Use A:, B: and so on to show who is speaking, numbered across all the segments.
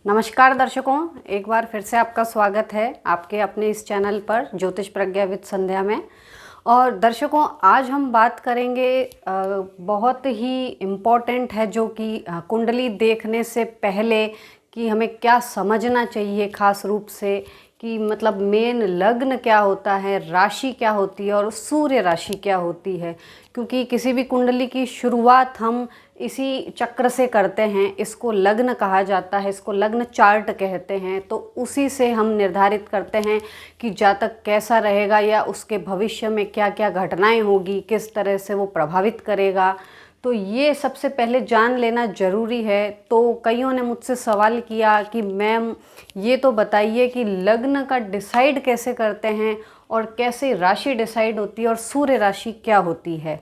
A: नमस्कार दर्शकों, एक बार फिर से आपका स्वागत है आपके अपने इस चैनल पर ज्योतिष प्रज्ञा विद संध्या में। और दर्शकों, आज हम बात करेंगे बहुत ही इम्पोर्टेंट है, जो कि कुंडली देखने से पहले कि हमें क्या समझना चाहिए, खास रूप से कि मतलब मेन लग्न क्या होता है, राशि क्या होती है और सूर्य राशि क्या होती है। क्योंकि किसी भी कुंडली की शुरुआत हम इसी चक्र से करते हैं, इसको लग्न कहा जाता है, इसको लग्न चार्ट कहते हैं। तो उसी से हम निर्धारित करते हैं कि जातक कैसा रहेगा या उसके भविष्य में क्या क्या घटनाएं होगी, किस तरह से वो प्रभावित करेगा। तो ये सबसे पहले जान लेना ज़रूरी है। तो कईयों ने मुझसे सवाल किया कि मैम ये तो बताइए कि लग्न का डिसाइड कैसे करते हैं और कैसे राशि डिसाइड होती है और सूर्य राशि क्या होती है।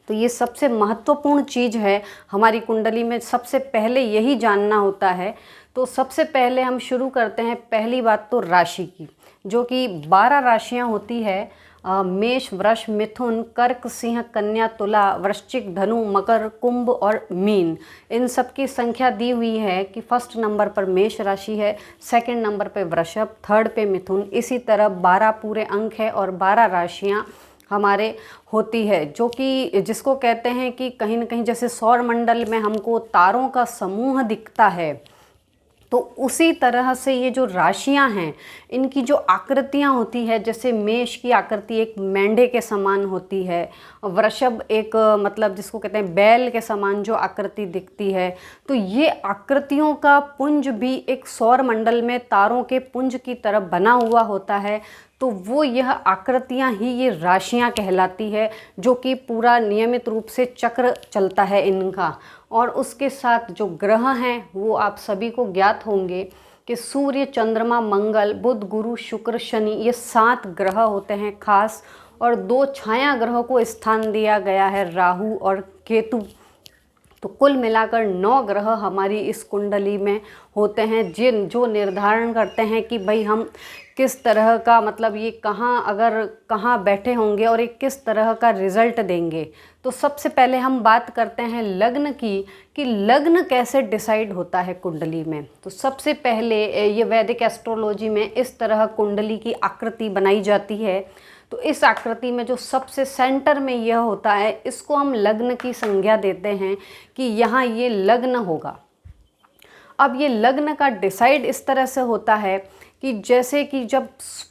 A: तो ये सबसे महत्वपूर्ण चीज़ है हमारी कुंडली में, सबसे पहले यही जानना होता है। तो सबसे पहले हम शुरू करते हैं, पहली बात तो राशि की, जो कि 12 राशियां होती है। मेष, वृष, मिथुन, कर्क, सिंह, कन्या, तुला, वृश्चिक, धनु, मकर, कुंभ और मीन। इन सब की संख्या दी हुई है कि फर्स्ट नंबर पर मेष राशि है, सेकंड नंबर पे वृषभ, थर्ड पे मिथुन। इसी तरह 12 पूरे अंक है और 12 राशियाँ हमारे होती है, जो कि जिसको कहते हैं कि कहीं ना कहीं जैसे सौर मंडल में हमको तारों का समूह दिखता है, तो उसी तरह से ये जो राशियां हैं इनकी जो आकृतियां होती है, जैसे मेष की आकृति एक मेंढे के समान होती है, वृषभ एक मतलब जिसको कहते हैं बैल के समान जो आकृति दिखती है। तो ये आकृतियों का पुंज भी एक सौर मंडल में तारों के पुंज की तरह बना हुआ होता है। तो वो यह आकृतियां ही ये राशियां कहलाती है, जो कि पूरा नियमित रूप से चक्र चलता है इनका। और उसके साथ जो ग्रह हैं वो आप सभी को ज्ञात होंगे कि सूर्य, चंद्रमा, मंगल, बुध, गुरु, शुक्र, शनि, ये 7 ग्रह होते हैं खास। और 2 छाया ग्रहों को स्थान दिया गया है, राहु और केतु। तो कुल मिलाकर 9 ग्रह हमारी इस कुंडली में होते हैं, जो निर्धारण करते हैं कि भाई हम किस तरह का मतलब ये कहाँ बैठे होंगे और ये किस तरह का रिजल्ट देंगे। तो सबसे पहले हम बात करते हैं लग्न की, कि लग्न कैसे डिसाइड होता है कुंडली में। तो सबसे पहले ये वैदिक एस्ट्रोलॉजी में इस तरह कुंडली की आकृति बनाई जाती है। तो इस आकृति में जो सबसे सेंटर में यह होता है, इसको हम लग्न की संज्ञा देते हैं कि यहाँ ये लग्न होगा। अब ये लग्न का डिसाइड इस तरह से होता है कि जैसे कि जब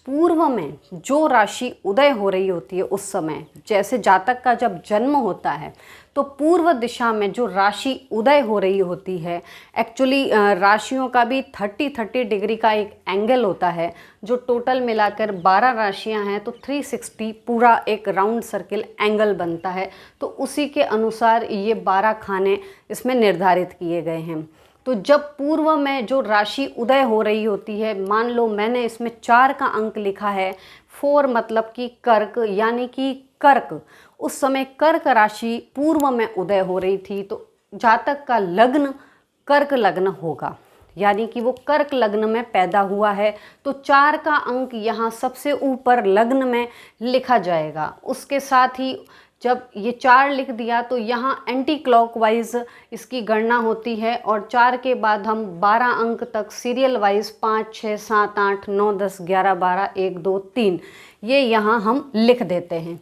A: पूर्व में जो राशि उदय हो रही होती है उस समय, जैसे जातक का जब जन्म होता है तो पूर्व दिशा में जो राशि उदय हो रही होती है, एक्चुअली राशियों का भी 30 डिग्री का एक एंगल होता है, जो टोटल मिलाकर 12 राशियां हैं तो 360 पूरा एक राउंड सर्किल एंगल बनता है। तो उसी के अनुसार ये 12 खाने इसमें निर्धारित किए गए हैं। तो जब पूर्व में जो राशि उदय हो रही होती है, मान लो मैंने इसमें 4 का अंक लिखा है, 4 मतलब कि कर्क, यानी कि कर्क, उस समय कर्क राशि पूर्व में उदय हो रही थी, तो जातक का लग्न कर्क लग्न होगा, यानी कि वो कर्क लग्न में पैदा हुआ है। तो 4 का अंक यहाँ सबसे ऊपर लग्न में लिखा जाएगा। उसके साथ ही जब ये 4 लिख दिया तो यहाँ एंटी क्लॉकवाइज इसकी गणना होती है, और 4 के बाद हम 12 अंक तक सीरियल वाइज 5, 6, 7, 8, 9, 10, 11, 12, 1, 2, 3 ये यहाँ हम लिख देते हैं।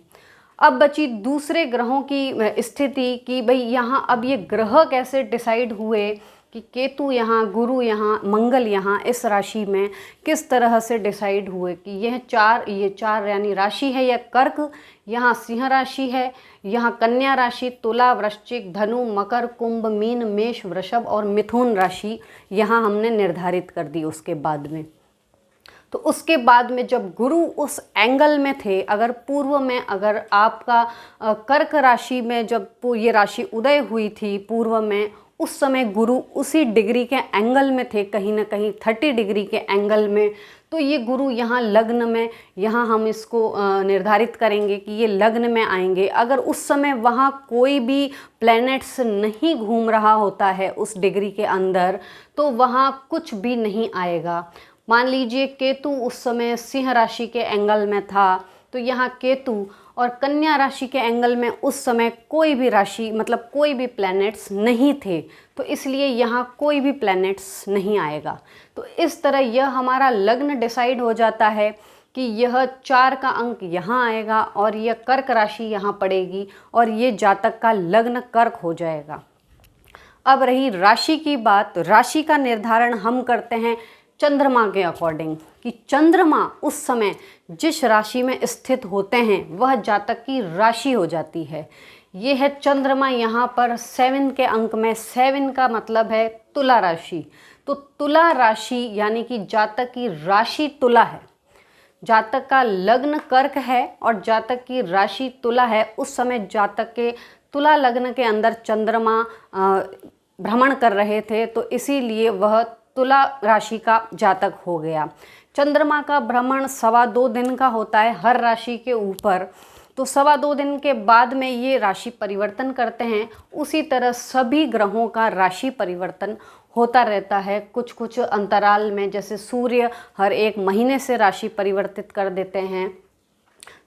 A: अब बची दूसरे ग्रहों की स्थिति कि भाई यहाँ अब ये ग्रह कैसे डिसाइड हुए कि केतु यहाँ, गुरु यहाँ, मंगल यहाँ इस राशि में किस तरह से डिसाइड हुए कि ये 4 यानी राशि है, यह कर्क, यहाँ सिंह राशि है, यहाँ कन्या राशि, तुला, वृश्चिक, धनु, मकर, कुंभ, मीन, मेष, वृषभ और मिथुन राशि यहाँ हमने निर्धारित कर दी उसके बाद में। तो उसके बाद में जब गुरु उस एंगल में थे, अगर पूर्व में अगर आपका कर्क राशि में जब ये राशि उदय हुई थी पूर्व में, उस समय गुरु उसी डिग्री के एंगल में थे, कहीं ना कहीं 30 डिग्री के एंगल में, तो ये गुरु यहाँ लग्न में, यहाँ हम इसको निर्धारित करेंगे कि ये लग्न में आएंगे। अगर उस समय वहाँ कोई भी प्लैनेट्स नहीं घूम रहा होता है उस डिग्री के अंदर, तो वहाँ कुछ भी नहीं आएगा। मान लीजिए केतु उस समय सिंह राशि के एंगल में था, तो यहाँ केतु और कन्या राशि के एंगल में उस समय कोई भी राशि मतलब कोई भी प्लैनेट्स नहीं थे, तो इसलिए यहाँ कोई भी प्लैनेट्स नहीं आएगा। तो इस तरह यह हमारा लग्न डिसाइड हो जाता है कि यह 4 का अंक यहाँ आएगा और यह कर्क राशि यहाँ पड़ेगी और ये जातक का लग्न कर्क हो जाएगा। अब रही राशि की बात, राशि का निर्धारण हम करते हैं चंद्रमा के अकॉर्डिंग कि चंद्रमा उस समय जिस राशि में स्थित होते हैं वह जातक की राशि हो जाती है। ये है चंद्रमा यहाँ पर 7 के अंक में, 7 का मतलब है तुला राशि। तो तुला राशि यानी कि जातक की राशि तुला है, जातक का लग्न कर्क है और जातक की राशि तुला है। उस समय जातक के तुला लग्न के अंदर चंद्रमा भ्रमण कर रहे थे, तो इसीलिए वह तुला राशि का जातक हो गया। चंद्रमा का भ्रमण 2.25 दिन का होता है हर राशि के ऊपर, तो 2.25 दिन के बाद में ये राशि परिवर्तन करते हैं। उसी तरह सभी ग्रहों का राशि परिवर्तन होता रहता है कुछ कुछ अंतराल में, जैसे सूर्य हर 1 महीने से राशि परिवर्तित कर देते हैं।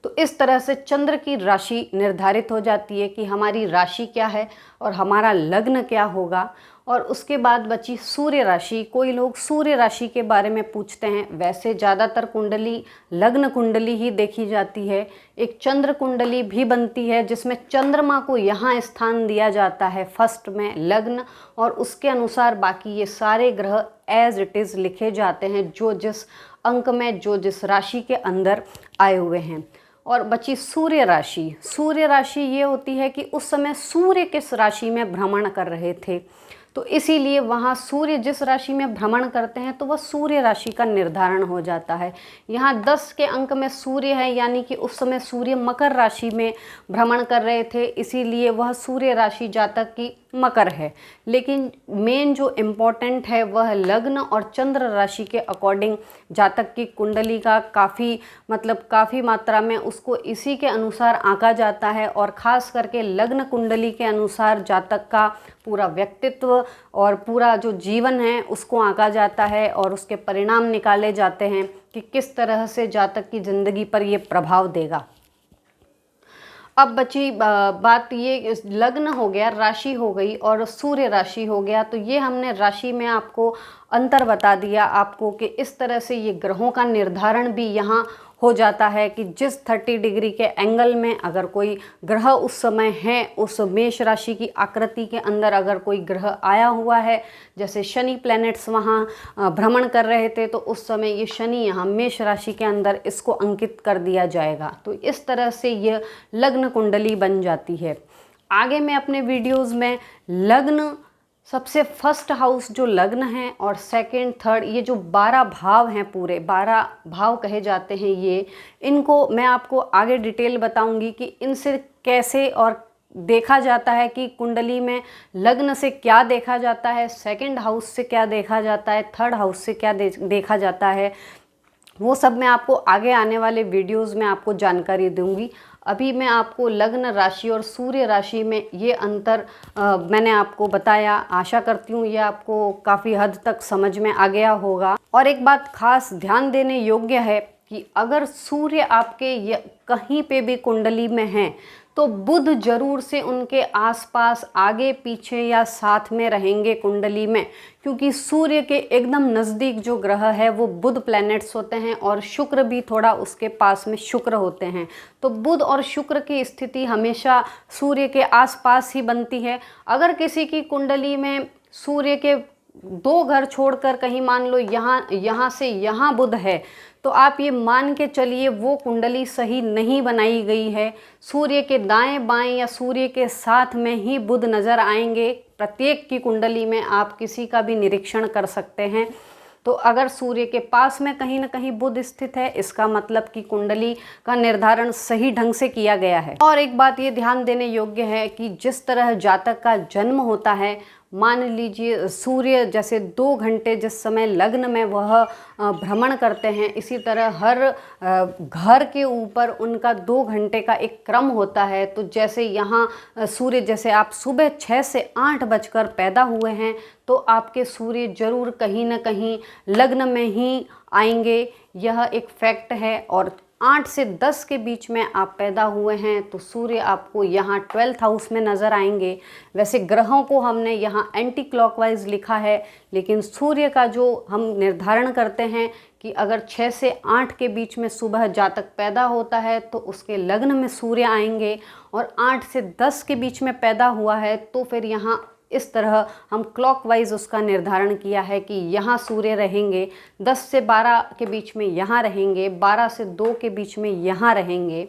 A: तो इस तरह से चंद्र की राशि निर्धारित हो जाती है कि हमारी राशि क्या है और हमारा लग्न क्या होगा। और उसके बाद बची सूर्य राशि। कोई लोग सूर्य राशि के बारे में पूछते हैं, वैसे ज़्यादातर कुंडली लग्न कुंडली ही देखी जाती है। एक चंद्र कुंडली भी बनती है जिसमें चंद्रमा को यहाँ स्थान दिया जाता है फर्स्ट में लग्न, और उसके अनुसार बाकी ये सारे ग्रह एज इट इज़ लिखे जाते हैं जो जिस अंक में जो जिस राशि के अंदर आए हुए हैं। और बची सूर्य राशि। सूर्य राशि ये होती है कि उस समय सूर्य किस राशि में भ्रमण कर रहे थे, तो इसीलिए वहाँ सूर्य जिस राशि में भ्रमण करते हैं तो वह सूर्य राशि का निर्धारण हो जाता है। यहाँ 10 के अंक में सूर्य है, यानी कि उस समय सूर्य मकर राशि में भ्रमण कर रहे थे, इसीलिए वह सूर्य राशि जातक की मकर है। लेकिन मेन जो इम्पोर्टेंट है वह लग्न और चंद्र राशि के अकॉर्डिंग जातक की कुंडली का काफ़ी मात्रा में उसको इसी के अनुसार आंका जाता है। और ख़ास करके लग्न कुंडली के अनुसार जातक का पूरा व्यक्तित्व और पूरा जो जीवन है उसको आंका जाता है और उसके परिणाम निकाले जाते हैं कि किस तरह से जातक की ज़िंदगी पर ये प्रभाव देगा। अब बची बात ये, लग्न हो गया, राशि हो गई और सूर्य राशि हो गया। तो ये हमने राशि में आपको अंतर बता दिया आपको कि इस तरह से ये ग्रहों का निर्धारण भी यहाँ हो जाता है कि जिस 30 डिग्री के एंगल में अगर कोई ग्रह उस समय है, उस मेष राशि की आकृति के अंदर अगर कोई ग्रह आया हुआ है, जैसे शनि प्लैनेट्स वहाँ भ्रमण कर रहे थे, तो उस समय ये शनि यहाँ मेष राशि के अंदर इसको अंकित कर दिया जाएगा। तो इस तरह से यह लग्न कुंडली बन जाती है। आगे मैं अपने वीडियोज़ में लग्न सबसे फर्स्ट हाउस जो लग्न है और सेकंड थर्ड, ये जो 12 भाव हैं, पूरे 12 भाव कहे जाते हैं, ये इनको मैं आपको आगे डिटेल बताऊंगी कि इनसे कैसे और देखा जाता है कि कुंडली में लग्न से क्या देखा जाता है, सेकंड हाउस से क्या देखा जाता है, थर्ड हाउस से क्या देखा जाता है। वो सब मैं आपको आगे आने वाले वीडियोज़ में आपको जानकारी दूंगी। अभी मैं आपको लग्न राशि और सूर्य राशि में ये अंतर मैंने आपको बताया। आशा करती हूँ ये आपको काफ़ी हद तक समझ में आ गया होगा। और एक बात खास ध्यान देने योग्य है कि अगर सूर्य आपके कहीं पे भी कुंडली में हैं तो बुध जरूर से उनके आसपास आगे पीछे या साथ में रहेंगे कुंडली में, क्योंकि सूर्य के एकदम नज़दीक जो ग्रह है वो बुध प्लैनेट्स होते हैं और शुक्र भी थोड़ा उसके पास में शुक्र होते हैं। तो बुध और शुक्र की स्थिति हमेशा सूर्य के आसपास ही बनती है। अगर किसी की कुंडली में सूर्य के 2 घर छोड़कर कहीं मान लो यहाँ से यहाँ बुध है, तो आप ये मान के चलिए वो कुंडली सही नहीं बनाई गई है। सूर्य के दाएं बाएं या सूर्य के साथ में ही बुध नज़र आएंगे। प्रत्येक की कुंडली में आप किसी का भी निरीक्षण कर सकते हैं। तो अगर सूर्य के पास में कहीं ना कहीं बुध स्थित है, इसका मतलब कि कुंडली का निर्धारण सही ढंग से किया गया है। और एक बात ये ध्यान देने योग्य है कि जिस तरह जातक का जन्म होता है, मान लीजिए सूर्य जैसे 2 घंटे जिस समय लग्न में वह भ्रमण करते हैं, इसी तरह हर घर के ऊपर उनका 2 घंटे का एक क्रम होता है। तो जैसे यहाँ सूर्य, जैसे आप सुबह 6 से 8 बजकर पैदा हुए हैं, तो आपके सूर्य जरूर कहीं ना कहीं लग्न में ही आएंगे, यह एक फैक्ट है। और 8 से 10 के बीच में आप पैदा हुए हैं तो सूर्य आपको यहाँ 12th हाउस में नज़र आएंगे। वैसे ग्रहों को हमने यहाँ एंटी क्लॉकवाइज लिखा है, लेकिन सूर्य का जो हम निर्धारण करते हैं कि अगर 6 से 8 के बीच में सुबह जातक पैदा होता है तो उसके लग्न में सूर्य आएंगे, और 8 से 10 के बीच में पैदा हुआ है तो फिर यहाँ इस तरह हम क्लॉकवाइज उसका निर्धारण किया है कि यहाँ सूर्य रहेंगे, 10 से 12 के बीच में यहाँ रहेंगे, 12 से 2 के बीच में यहाँ रहेंगे।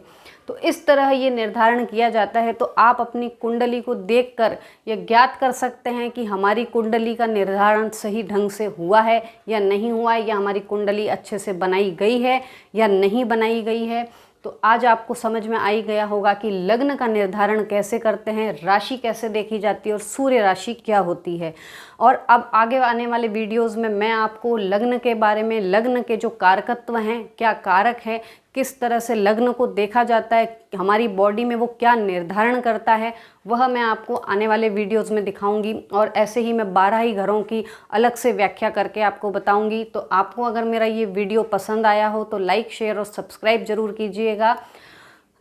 A: तो इस तरह ये निर्धारण किया जाता है। तो आप अपनी कुंडली को देखकर ये ज्ञात कर सकते हैं कि हमारी कुंडली का निर्धारण सही ढंग से हुआ है या नहीं हुआ है, या हमारी कुंडली अच्छे से बनाई गई है या नहीं बनाई गई है। तो आज आपको समझ में आ ही गया होगा कि लग्न का निर्धारण कैसे करते हैं, राशि कैसे देखी जाती है और सूर्य राशि क्या होती है। और अब आगे आने वाले वीडियोस में मैं आपको लग्न के बारे में, लग्न के जो कारकत्व हैं, क्या कारक हैं, किस तरह से लग्न को देखा जाता है, हमारी बॉडी में वो क्या निर्धारण करता है, वह मैं आपको आने वाले वीडियोस में दिखाऊंगी। और ऐसे ही मैं 12 ही घरों की अलग से व्याख्या करके आपको बताऊंगी। तो आपको अगर मेरा ये वीडियो पसंद आया हो तो लाइक, शेयर और सब्सक्राइब जरूर कीजिएगा।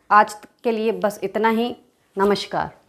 A: आज के लिए बस इतना ही। नमस्कार।